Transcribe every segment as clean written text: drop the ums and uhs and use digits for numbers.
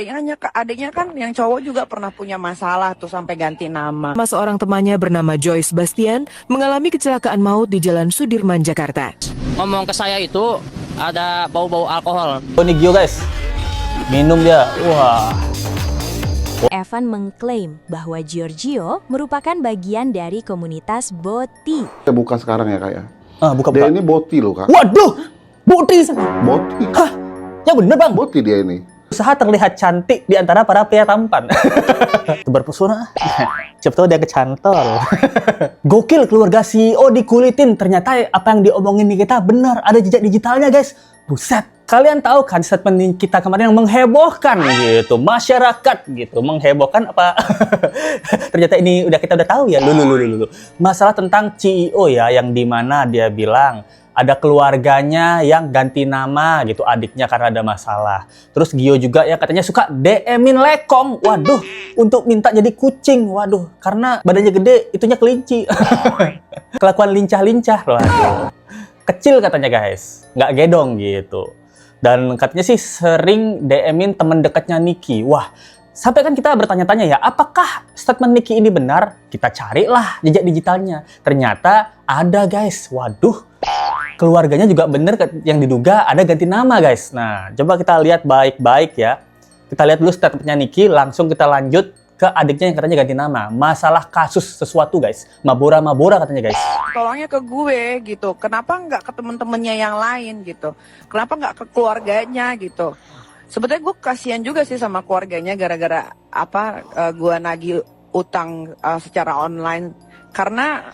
Adiknya kan yang cowok juga pernah punya masalah tuh sampai ganti nama. Seorang temannya bernama Joyce Bastian mengalami kecelakaan maut di Jalan Sudirman, Jakarta. Ngomong ke saya itu ada bau-bau alkohol. Ini Gio guys, minum dia. Wah. Evan mengklaim bahwa Giorgio merupakan bagian dari komunitas Boti. Saya buka sekarang ya kak ya. Buka. Dia ini Boti loh kak. Waduh, Boti. Boti. Hah, ya bener bang. Boti dia ini. Usaha terlihat cantik di antara para pria tampan. Berpesona. Siapa tahu dia kecantol. Gokil, keluarga CEO dikulitin. Ternyata apa yang diomongin nih kita benar. Ada jejak digitalnya guys. Buset. Kalian tahu kan statement kita kemarin yang menghebohkan gitu. Masyarakat gitu. Menghebohkan apa? Ternyata ini kita udah tahu ya. Lulu. Masalah tentang CEO ya. Yang dimana dia bilang ada keluarganya yang ganti nama gitu, adiknya karena ada masalah. Terus Gio juga ya katanya suka DM-in lekong. Waduh, untuk minta jadi kucing. Waduh, karena badannya gede, itunya kelinci. Kelakuan lincah-lincah. Waduh. Kecil katanya guys, nggak gedong gitu. Dan katanya sih sering DM-in teman dekatnya Niki. Wah, sampai kan kita bertanya-tanya ya, apakah statement Niki ini benar? Kita carilah jejak digitalnya. Ternyata ada guys. Waduh, keluarganya juga bener yang diduga ada ganti nama guys. Nah, coba kita lihat baik-baik ya. Kita lihat dulu statementnya Niki, langsung kita lanjut ke adiknya yang katanya ganti nama. Masalah kasus sesuatu guys. Mabora katanya guys. Tolongnya ke gue gitu. Kenapa nggak ke temen-temennya yang lain gitu? Kenapa nggak ke keluarganya gitu? Sebetulnya gue kasihan juga sih sama keluarganya gara-gara gue nagih utang secara online. Karena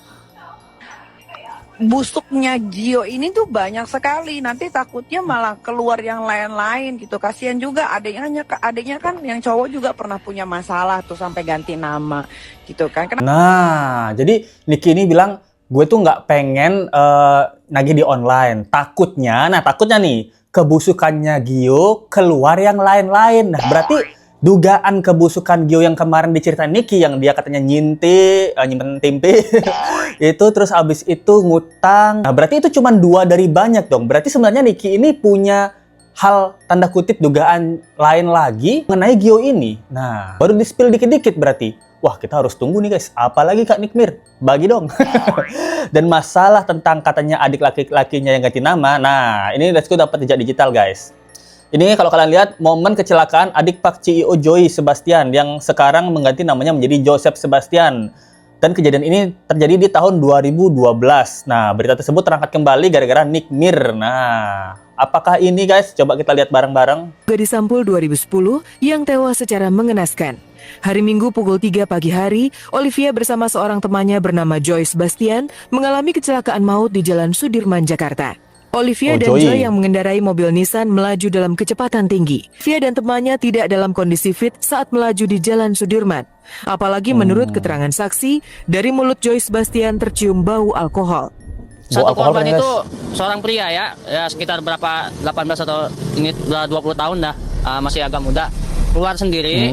busuknya Gio ini tuh banyak sekali. Nanti takutnya malah keluar yang lain-lain gitu. Kasihan juga adiknya kan yang cowok juga pernah punya masalah tuh sampai ganti nama gitu kan. Nah, jadi Niki ini bilang gue tuh nggak pengen nagih di online. Takutnya nih kebusukannya Gio keluar yang lain-lain. Nah, berarti dugaan kebusukan Gio yang kemarin diceritain Niki yang dia katanya nyimpen tempe itu terus abis itu ngutang. Nah, berarti itu cuma 2 dari banyak dong. Berarti sebenarnya Niki ini punya hal tanda kutip dugaan lain lagi mengenai Gio ini. Nah, baru di-spill dikit-dikit berarti. Wah, kita harus tunggu nih guys. Apalagi Kak Nikmir, bagi dong. Dan masalah tentang katanya adik laki-lakinya yang ganti nama. Nah, ini let's go dapat jejak digital guys. Ini kalau kalian lihat momen kecelakaan adik Pak CEO Joy Sebastian yang sekarang mengganti namanya menjadi Joseph Sebastian. Dan kejadian ini terjadi di tahun 2012. Nah, berita tersebut terangkat kembali gara-gara Nikmir. Nah, apakah ini guys? Coba kita lihat bareng-bareng. Gadis Sampul 2010 yang tewas secara mengenaskan. Hari Minggu pukul 3 pagi hari, Olivia bersama seorang temannya bernama Joyce Bastian mengalami kecelakaan maut di Jalan Sudirman, Jakarta. Olivia dan Joy yang mengendarai mobil Nissan melaju dalam kecepatan tinggi. Olivia dan temannya tidak dalam kondisi fit saat melaju di Jalan Sudirman. Apalagi menurut keterangan saksi, dari mulut Joyce Bastian tercium bau alkohol. Satu korban itu seorang pria ya sekitar berapa 18 atau ini udah 20 tahun dah, masih agak muda. Keluar sendiri,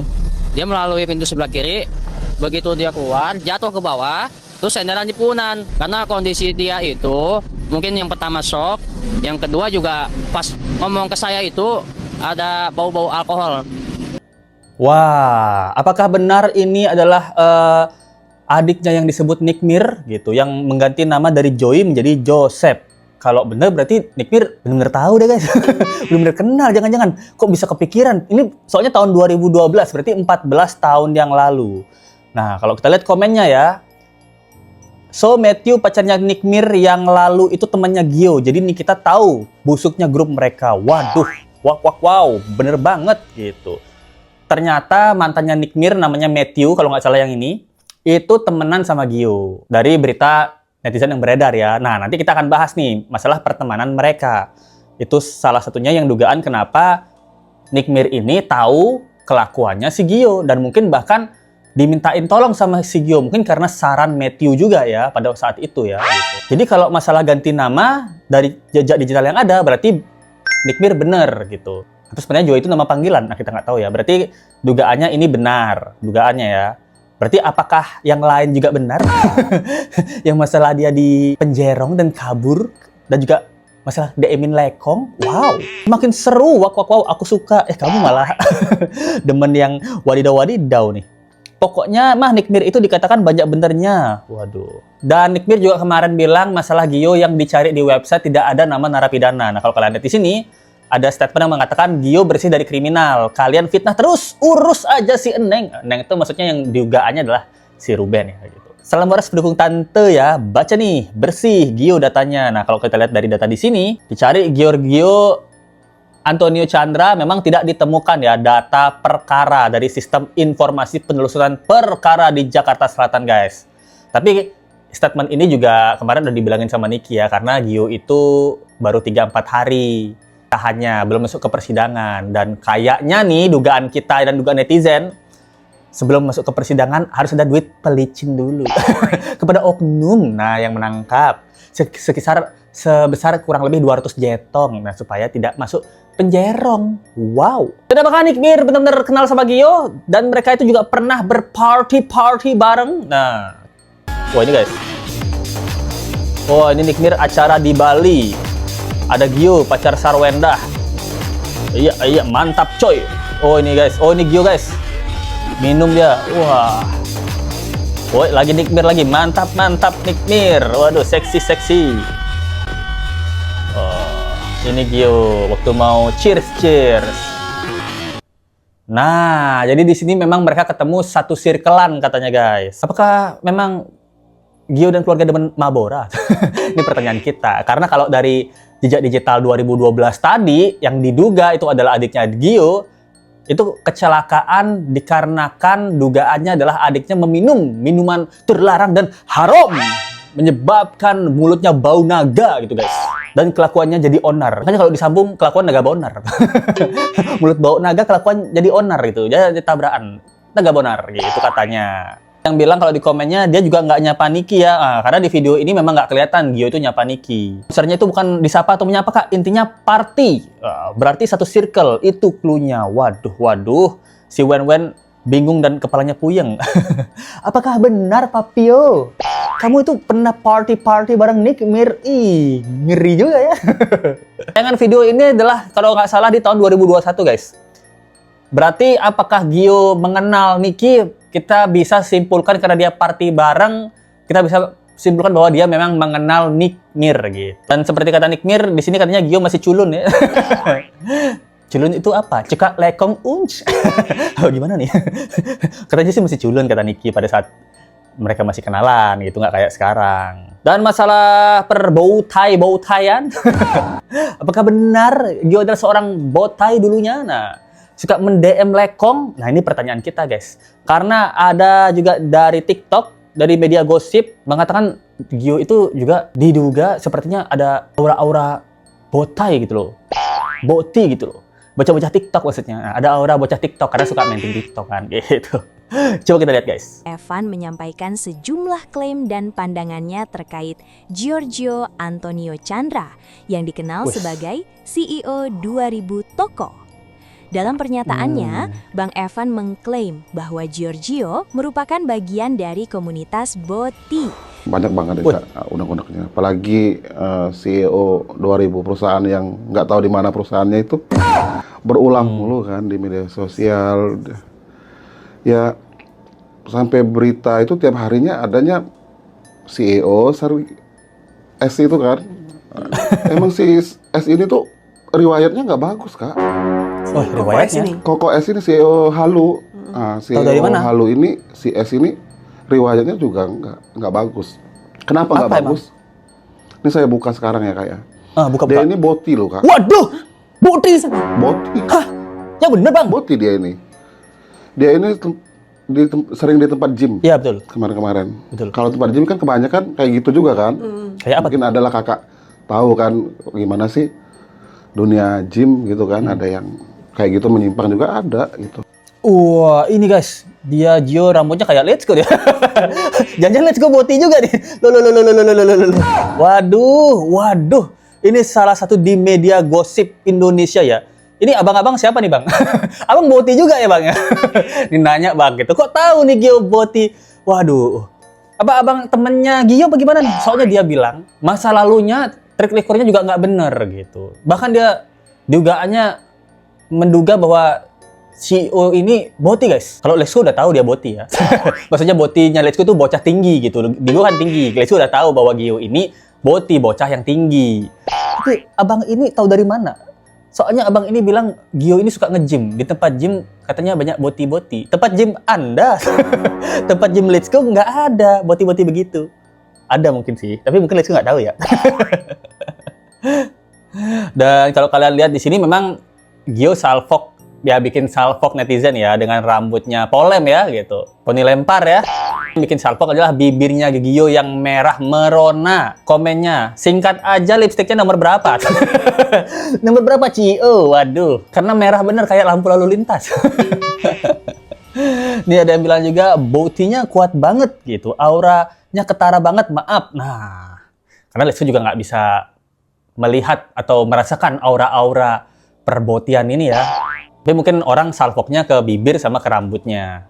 dia melalui pintu sebelah kiri. Begitu dia keluar, jatuh ke bawah, terus senderan dipunan. Karena kondisi dia itu mungkin yang pertama shock, yang kedua juga pas ngomong ke saya itu ada bau-bau alkohol. Wah, apakah benar ini adalah adiknya yang disebut Nikmir gitu, yang mengganti nama dari Joy menjadi Joseph? Kalau benar berarti Nikmir benar-benar tahu deh guys. Benar-benar kenal, jangan-jangan kok bisa kepikiran. Ini soalnya tahun 2012, berarti 14 tahun yang lalu. Nah, kalau kita lihat komennya ya. So, Matthew pacarnya Nikmir yang lalu itu temannya Gio. Jadi nih kita tahu busuknya grup mereka. Waduh, wow, bener banget gitu. Ternyata mantannya Nikmir namanya Matthew, kalau nggak salah yang ini, itu temenan sama Gio. Dari berita netizen yang beredar ya. Nah, nanti kita akan bahas nih masalah pertemanan mereka. Itu salah satunya yang dugaan kenapa Nikmir ini tahu kelakuannya si Gio. Dan mungkin bahkan dimintain tolong sama si Gio, mungkin karena saran Matthew juga ya pada saat itu ya gitu. Jadi kalau masalah ganti nama dari jejak digital yang ada berarti Nikmir bener gitu. Terus sebenarnya Joy itu nama panggilan, nah kita nggak tahu ya. Berarti dugaannya ini benar, dugaannya ya. Berarti apakah yang lain juga benar? Yang masalah dia di penjerong dan kabur dan juga masalah DM-in lekong, wow, makin seru, wow, aku suka. Kamu malah demen yang wadidaw nih. Pokoknya mah Nick Mir itu dikatakan banyak benernya, waduh. Dan Nick Mir juga kemarin bilang masalah Gio yang dicari di website tidak ada nama narapidana. Nah kalau kalian lihat di sini, ada statement yang mengatakan Gio bersih dari kriminal. Kalian fitnah terus, urus aja si Eneng. Eneng itu maksudnya yang dugaannya adalah si Ruben ya gitu. Salam waras pendukung tante ya. Baca nih, bersih Gio datanya. Nah, kalau kita lihat dari data di sini, dicari Giorgio Antonio Chandra memang tidak ditemukan ya data perkara dari sistem informasi penelusuran perkara di Jakarta Selatan, guys. Tapi statement ini juga kemarin udah dibilangin sama Niki ya, karena Gio itu baru 3-4 hari tahannya, belum masuk ke persidangan. Dan kayaknya nih dugaan kita dan dugaan netizen, sebelum masuk ke persidangan harus ada duit pelicin dulu kepada oknum yang menangkap sebesar kurang lebih 200 jetong supaya tidak masuk penjerong. Wow. Dan apakah Nick Mir benar-benar kenal sama Gio dan mereka itu juga pernah berparty bareng? Nah, wah ini guys. Wah ini Nick Mir acara di Bali. Ada Gio pacar Sarwenda. Iya mantap coy. Oh ini guys. Oh ini Gio guys. Minum dia, wah. Woi, lagi Nick Mir lagi, mantap Nick Mir. Waduh, seksi. Oh, ini Gio waktu mau cheers. Nah, jadi di sini memang mereka ketemu satu circlean katanya guys. Apakah memang Gio dan keluarga demen Mabora? Ini pertanyaan kita. Karena kalau dari jejak digital 2012 tadi yang diduga itu adalah adiknya Gio, itu kecelakaan dikarenakan dugaannya adalah adiknya meminum minuman terlarang dan haram, menyebabkan mulutnya bau naga gitu guys, dan kelakuannya jadi onar. Makanya kalau disambung kelakuan naga bonar. Mulut bau naga, kelakuan jadi onar gitu, jadi tabrakan naga bonar gitu katanya. Yang bilang kalau di komennya dia juga nggak nyapa Niki ya, karena di video ini memang nggak kelihatan Gio itu nyapa Niki. Besarnya itu bukan disapa atau menyapa kak, intinya party. Berarti satu circle, itu cluenya. Waduh, si Wen bingung dan kepalanya puyeng. Apakah benar Papio? Kamu itu pernah party bareng Nick Mir? Ih, ngeri juga ya. Tayangan video ini adalah kalau nggak salah di tahun 2021 guys. Berarti apakah Gio mengenal Niki? Kita bisa simpulkan karena dia party bareng, kita bisa simpulkan bahwa dia memang mengenal Nick Mir gitu. Dan seperti kata Nick Mir, di sini katanya Gio masih culun ya. Culun itu apa? Cekak lekong unc. Oh, gimana nih? Katanya sih masih culun kata Niki pada saat mereka masih kenalan gitu, nggak kayak sekarang. Dan masalah bow-tie-an. Apakah benar Gio adalah seorang bow tie dulunya? Nah, suka mend-DM lekong? Nah, ini pertanyaan kita, guys. Karena ada juga dari TikTok, dari media gosip, mengatakan Gio itu juga diduga sepertinya ada aura-aura botai gitu loh. Boti gitu loh. Bocah-bocah TikTok maksudnya. Nah, ada aura bocah TikTok karena suka main TikTok kan gitu. Coba kita lihat, guys. Evan menyampaikan sejumlah klaim dan pandangannya terkait Giorgio Antonio Chandra yang dikenal sebagai CEO 2000 Toko. Dalam pernyataannya, Bang Evan mengklaim bahwa Giorgio merupakan bagian dari komunitas Boti. Banyak banget ya unek-uneknya. Apalagi CEO 2000 perusahaan yang nggak tahu di mana perusahaannya itu berulang mulu kan di media sosial. Ya sampai berita itu tiap harinya adanya CEO S itu kan. Emang si S ini tuh riwayatnya nggak bagus kak. Oh, riwayatnya. Koko S ini CEO Halu. CEO dari mana? Halu ini, si S ini riwayatnya juga nggak bagus. Kenapa nggak bagus? Ini saya buka sekarang ya kak ya. Buka. Dia ini boti loh kak. Waduh, boti. Boti. Hah? Yang bener bang? Boti dia ini. Dia ini sering di tempat gym. Iya betul. Kemarin-kemarin. Betul. Kalau tempat gym kan kebanyakan kayak gitu juga kan. Kayak apa? Mungkin adalah kakak tahu kan gimana sih dunia gym gitu kan. Ada yang kayak gitu menyimpang juga ada gitu. Wah, ini guys, dia Gio rambutnya kayak Let's Go dia. Jangan-jangan Let's Go Boti juga nih. Loh. Waduh. Ini salah satu di media gosip Indonesia ya. Ini abang-abang siapa nih bang? Abang Boti juga ya bang ya? Ini nanya bang gitu. Kok tahu nih Gio Boti? Waduh. Apa abang temennya Gio bagaimana nih? Soalnya dia bilang masa lalunya track recordnya juga nggak bener gitu. Bahkan dia dugaannya menduga bahwa CEO ini boti guys. Kalau Let's Go udah tahu dia boti ya. Maksudnya botinya Let's Go itu bocah tinggi gitu. Gio kan tinggi. Let's Go udah tahu bahwa Gio ini boti, bocah yang tinggi. Tapi abang ini tahu dari mana? Soalnya abang ini bilang Gio ini suka nge-gym. Di tempat gym katanya banyak boti-boti. Tempat gym Anda, tempat gym Let's Go nggak ada boti-boti begitu. Ada mungkin sih, tapi mungkin Let's Go nggak tahu ya. Dan kalau kalian lihat di sini memang Gio salfok, ya bikin salfok netizen ya dengan rambutnya polem ya gitu. Poni lempar ya. Bikin salfok adalah bibirnya Gio yang merah merona. Komennya, singkat aja lipstiknya nomor berapa? Nomor berapa CEO? Waduh, karena merah bener kayak lampu lalu lintas. Ini ada yang bilang juga botinya kuat banget gitu. Auranya ketara banget, maaf. Nah, karena Let's Go juga nggak bisa melihat atau merasakan aura-aura perbotian ini ya. Tapi mungkin orang salfoknya ke bibir sama ke rambutnya.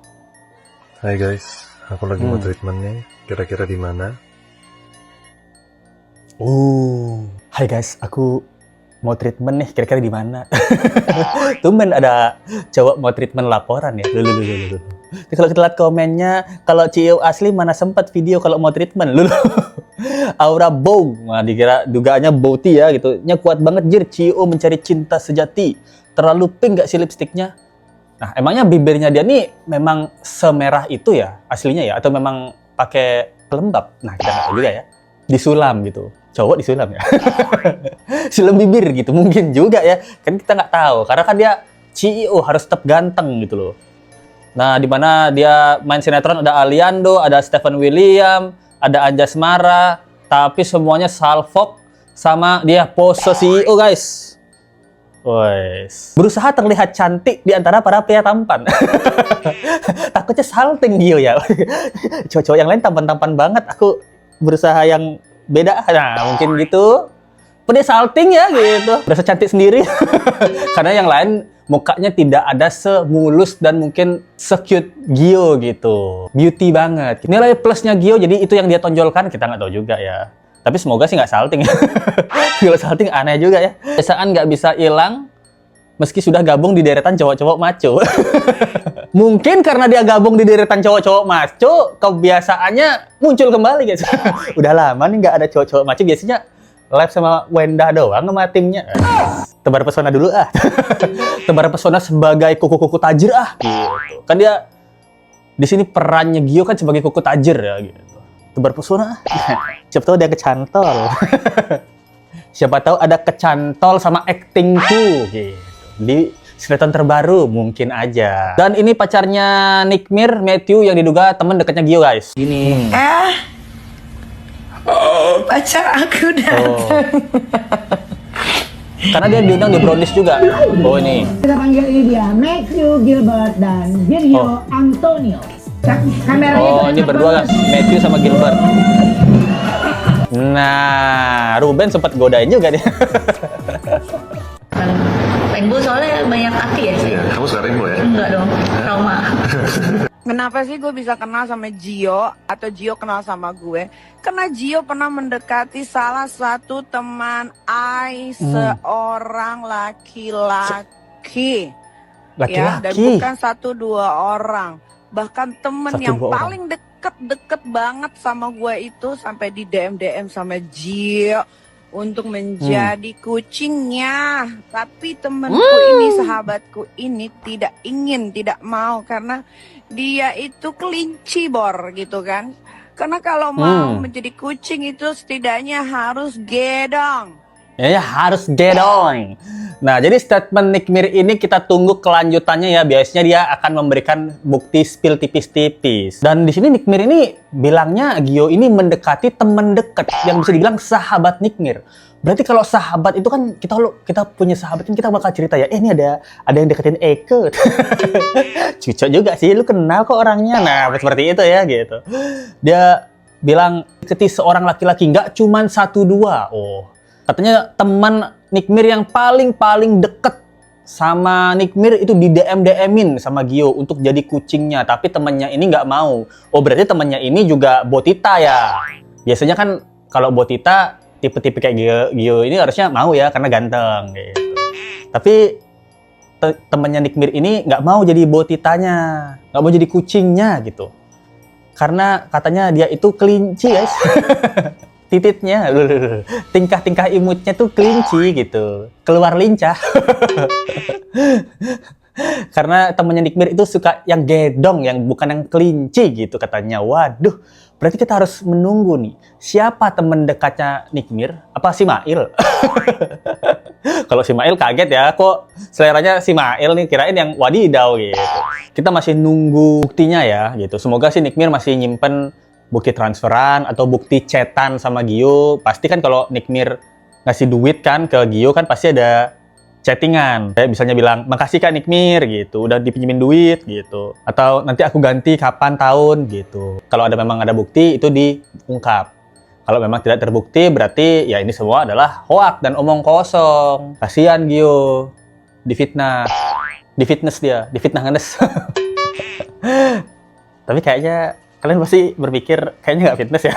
Hai guys, aku lagi mau treatmentnya. Kira-kira di mana? Hai guys, aku mau treatment nih. Kira-kira di mana? Tumben ada cowok mau treatment laporan ya. Lulu. Tapi kalau kita lihat komennya, kalau CEO asli mana sempat video kalau mau treatment. Lulu. Aura bow. Nah, dikira dugaannya boti ya gitu. Nya kuat banget jir, CEO mencari cinta sejati. Terlalu pink gak sih lipstiknya? Nah, emangnya bibirnya dia nih memang semerah itu ya aslinya ya? Atau memang pakai pelembab? Nah, kita nggak tahu juga ya. Disulam gitu. Cowok disulam ya. Sulam bibir gitu. Mungkin juga ya. Kan kita nggak tahu. Karena kan dia CEO harus tetap ganteng gitu loh. Nah, di mana dia main sinetron ada Aliando, ada Stephen William, ada Anjasmara. Tapi semuanya salfok sama dia pose CEO guys. Wes. Berusaha terlihat cantik di antara para pria tampan. Takutnya salting Gio ya. Cowok-cowok yang lain tampan-tampan banget. Aku berusaha yang beda. Nah, mungkin gitu. Dia salting ya gitu. Berasa cantik sendiri. Karena yang lain mukanya tidak ada semulus dan mungkin se-cute Gio gitu. Beauty banget. Nilai plusnya Gio jadi itu yang dia tonjolkan kita nggak tahu juga ya. Tapi semoga sih nggak salting. Kalau salting aneh juga ya. Kebiasaan nggak bisa hilang meski sudah gabung di deretan cowok-cowok maco. Mungkin karena dia gabung di deretan cowok-cowok maco, kebiasaannya muncul kembali guys. Udah lama nih nggak ada cowok-cowok maco. Biasanya live sama Wenda doang sama timnya. Tebar pesona dulu ah. Tebar pesona sebagai kuku-kuku tajir ah. Gitu. Kan dia di sini perannya Gio kan sebagai kuku tajir ya gitu. Tebar pesona. Siapa tahu dia kecantol. Siapa tahu ada kecantol sama actingku gitu. Di sinetron terbaru mungkin aja. Dan ini pacarnya Nick Mir, Matthew yang diduga teman dekatnya Gio guys. Gini. Pacar aku datang. Karena dia diundang di Brownies juga. Oh ini. Kita panggil ini dia Matthew Gilbert dan Virgio Antonio. Kameranya ini berdua kan, Matthew sama Gilbert. Nah, Ruben sempat godain juga dia. Rainbow soalnya banyak api ya sih? Iya, kamu suka rainbow ya? Enggak dong, trauma. Kenapa sih gue bisa kenal sama Gio atau Gio kenal sama gue? Karena Gio pernah mendekati salah satu teman I, seorang laki-laki. Ya, dan bukan 1-2 orang. Bahkan temen yang paling deket banget sama gue itu sampai di DM sama Gio untuk menjadi kucingnya. Tapi temenku ini, sahabatku ini tidak mau karena dia itu kelinci bor gitu kan. Karena kalau mau menjadi kucing itu setidaknya harus gedong. Ya harus gedong. Nah, jadi statement Nick Mir ini kita tunggu kelanjutannya ya. Biasanya dia akan memberikan bukti spill tipis-tipis. Dan di sini Nick Mir ini bilangnya Gio ini mendekati teman dekat yang bisa dibilang sahabat Nick Mir. Berarti kalau sahabat itu kan kita punya sahabat kan kita bakal cerita ya. Ini ada yang deketin Eke. Cucok juga sih, lu kenal kok orangnya. Nah, seperti itu ya gitu. Dia bilang deketi seorang laki-laki nggak cuman 1-2. Oh. Katanya teman Nick Mir yang paling deket sama Nick Mir itu di DM-in sama Gio untuk jadi kucingnya. Tapi temannya ini nggak mau. Oh berarti temannya ini juga Botita ya. Biasanya kan kalau Botita tipe-tipe kayak Gio ini harusnya mau ya karena ganteng gitu. Tapi temannya Nick Mir ini nggak mau jadi botitanya, nggak mau jadi kucingnya gitu. Karena katanya dia itu kelinci guys. Tititnya, tingkah-tingkah imutnya tuh kelinci gitu, keluar lincah. Karena temannya Nick Mir itu suka yang gedong, yang bukan yang kelinci gitu katanya. Waduh, berarti kita harus menunggu nih. Siapa teman dekatnya Nick Mir? Apa si Mail? Kalau si Mail kaget ya, kok seleranya si Mail nih, kirain yang wadidaw gitu. Kita masih nunggu buktinya ya gitu. Semoga si Nick Mir masih nyimpen bukti transferan atau bukti chatan sama Gio. Pasti kan kalau Nick Mir ngasih duit kan ke Gio kan pasti ada chattingan. Kayak misalnya bilang, makasih Kak Nick Mir gitu, udah dipinjemin duit gitu. Atau nanti aku ganti kapan tahun gitu. Kalau memang ada bukti itu diungkap. Kalau memang tidak terbukti berarti ya ini semua adalah hoak dan omong kosong. Kasihan Gio, difitnah. Difitness dia, difitnah ngenes. Tapi kayaknya kalian pasti berpikir kayaknya nggak fitness ya.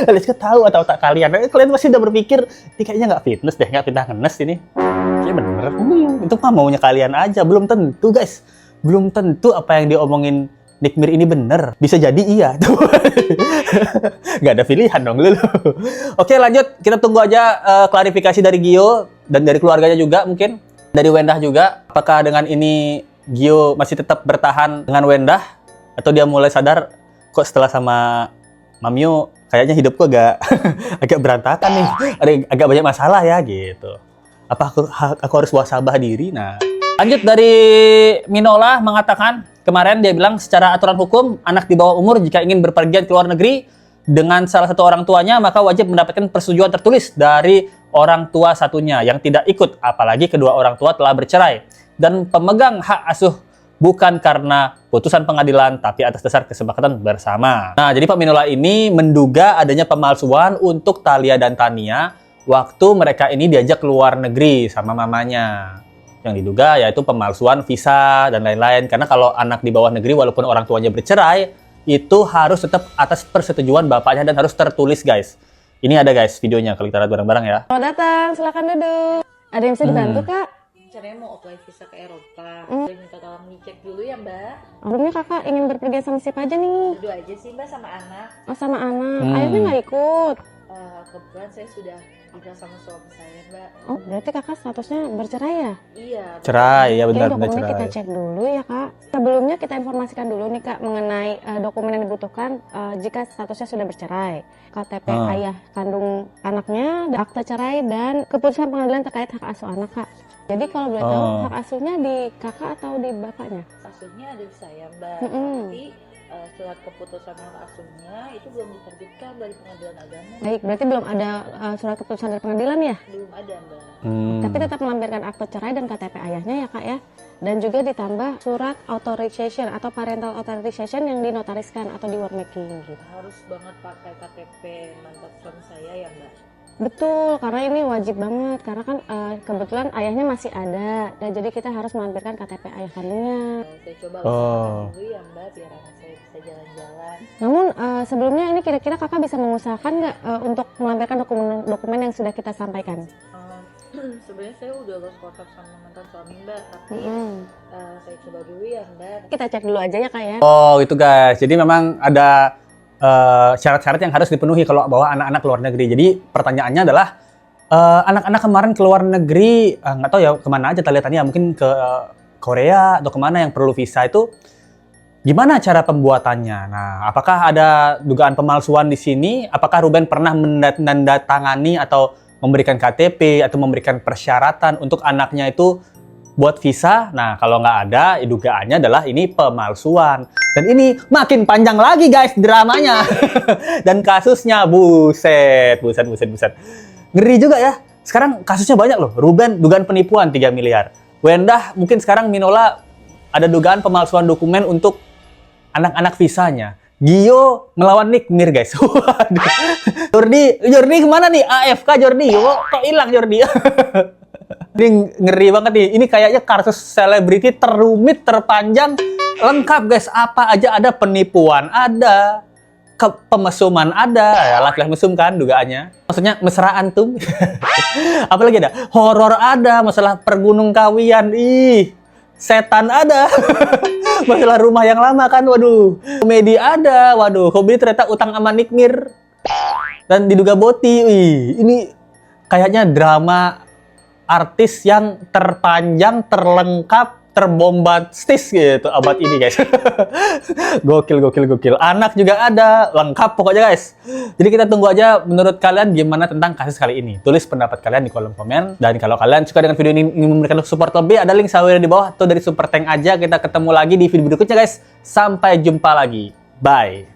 Kalian tahu atau tak kalian pasti udah berpikir ini kayaknya nggak fitness deh, nggak fitnah ngenes ini. Kayaknya bener. Itu mah maunya kalian aja, belum tentu guys. Belum tentu apa yang diomongin Nick Mir ini bener. Bisa jadi iya. Nggak ada pilihan dong lu. Oke lanjut, kita tunggu aja klarifikasi dari Gio dan dari keluarganya juga mungkin. Dari Wendah juga, apakah dengan ini Gio masih tetap bertahan dengan Wendah? Atau dia mulai sadar, kok setelah sama Mamio, kayaknya hidupku agak berantakan nih. Agak banyak masalah ya, gitu. Apa aku harus wasabah diri? Nah, lanjut dari Minola mengatakan, kemarin dia bilang secara aturan hukum, anak di bawah umur jika ingin berpergian ke luar negeri dengan salah satu orang tuanya, maka wajib mendapatkan persetujuan tertulis dari orang tua satunya yang tidak ikut, apalagi kedua orang tua telah bercerai. Dan pemegang hak asuh bukan karena putusan pengadilan, tapi atas dasar kesepakatan bersama. Nah, jadi Pak Minola ini menduga adanya pemalsuan untuk Thalia dan Tania waktu mereka ini diajak ke luar negeri sama mamanya. Yang diduga yaitu pemalsuan visa dan lain-lain. Karena kalau anak di bawah negeri walaupun orang tuanya bercerai, itu harus tetap atas persetujuan bapaknya dan harus tertulis guys. Ini ada guys videonya kalau kita lihat bareng-barang ya. Selamat datang, silakan duduk. Ada yang bisa dibantu Kak? Caranya mau apply visa ke Eropa. Saya minta tolong dicek dulu ya Mbak. Sebelumnya Kakak ingin berpergian sama siapa aja nih? Berdua aja sih Mbak sama anak. Oh sama anak, ayahnya nggak ikut? Kebetulan saya sudah nikah sama suami saya Mbak. Oh berarti Kakak statusnya bercerai ya? Iya. Cerai, ya benar Oke, dokumennya cerai. kita cek dulu ya Kak. Sebelumnya kita informasikan dulu nih Kak mengenai dokumen yang dibutuhkan jika statusnya sudah bercerai. KTP ayah kandung anaknya, akta cerai, dan keputusan pengadilan terkait hak asuh anak Kak. Jadi kalau boleh tahu hak asuhnya di kakak atau di bapaknya? Asuhnya ada di saya Mbak. Tapi surat keputusan hak asuhnya itu belum diterbitkan dari pengadilan agama. Baik, berarti belum ada surat keputusan dari pengadilan ya? Belum ada Mbak. Tapi tetap melampirkan akte cerai dan KTP ayahnya ya Kak ya. Dan juga ditambah surat authorization atau parental authorization yang dinotariskan atau di word making gitu. Harus banget pakai KTP mantan suami saya ya Mbak. Betul, karena ini wajib banget. Karena kan kebetulan ayahnya masih ada. Dan jadi kita harus melampirkan KTP ayah kandungnya. Saya coba usahakan dulu ya Mbak biar anak saya bisa jalan-jalan. Namun sebelumnya ini kira-kira kakak bisa mengusahakan nggak untuk melampirkan dokumen yang sudah kita sampaikan? Sebenarnya saya udah lost kontak sama mantan suami Mbak, tapi saya coba dulu ya Mbak. Kita cek dulu aja ya Kak ya. Oh gitu guys, jadi memang ada syarat-syarat yang harus dipenuhi kalau bawa anak-anak ke luar negeri. Jadi pertanyaannya adalah anak-anak kemarin ke luar negeri, nggak tahu ya kemana aja Thalia, mungkin ke Korea atau kemana yang perlu visa itu, gimana cara pembuatannya? Nah, apakah ada dugaan pemalsuan di sini? Apakah Ruben pernah menandatangani atau memberikan KTP atau memberikan persyaratan untuk anaknya itu buat visa? Nah, kalau nggak ada, dugaannya adalah ini pemalsuan. Dan ini makin panjang lagi guys dramanya. Dan kasusnya, buset. Ngeri juga ya. Sekarang kasusnya banyak loh. Ruben dugaan penipuan 3 miliar. Wendah mungkin sekarang Minola ada dugaan pemalsuan dokumen untuk anak-anak visanya. Gio melawan Nick Mir guys. Jordi kemana nih? AFK Jordi. Kok hilang Jordi? Ini ngeri banget nih. Ini kayaknya kasus selebriti terrumit, terpanjang, lengkap guys. Apa aja ada, penipuan ada, pemesuman ada, ya laki-laki mesum kan dugaannya. Maksudnya mesraan tuh. Apalagi ada? Horor ada, masalah pergunung kawian. Ih, setan ada. Masalah rumah yang lama kan, waduh. Komedi ada, waduh. Hobi ternyata utang sama nikmir. Dan diduga boti. Wih, ini kayaknya drama artis yang terpanjang, terlengkap, terbombastis gitu abad ini guys. Gokil. Anak juga ada, lengkap pokoknya guys. Jadi kita tunggu aja menurut kalian gimana tentang kasus kali ini. Tulis pendapat kalian di kolom komen. Dan kalau kalian suka dengan video ini, ingin memberikan support lebih, ada link sawer di bawah atau dari Super Tank aja. Kita ketemu lagi di video berikutnya guys. Sampai jumpa lagi. Bye.